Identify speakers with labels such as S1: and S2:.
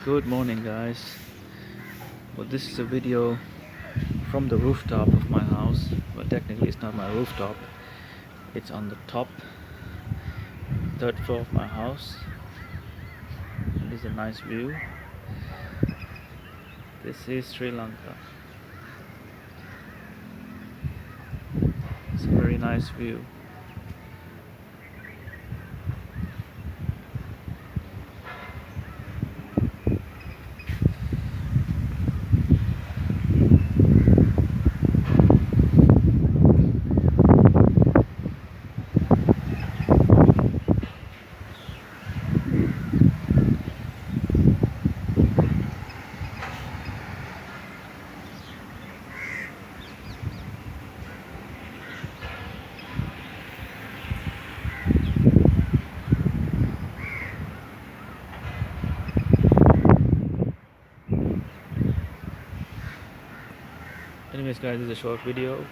S1: Good morning, guys. Well, this is a video from the rooftop of my house. Well, technically it's not my rooftop, it's on the top third floor of my house. And this is a nice view. This is Sri Lanka. It's a very nice view. Anyways, guys, this is a short video.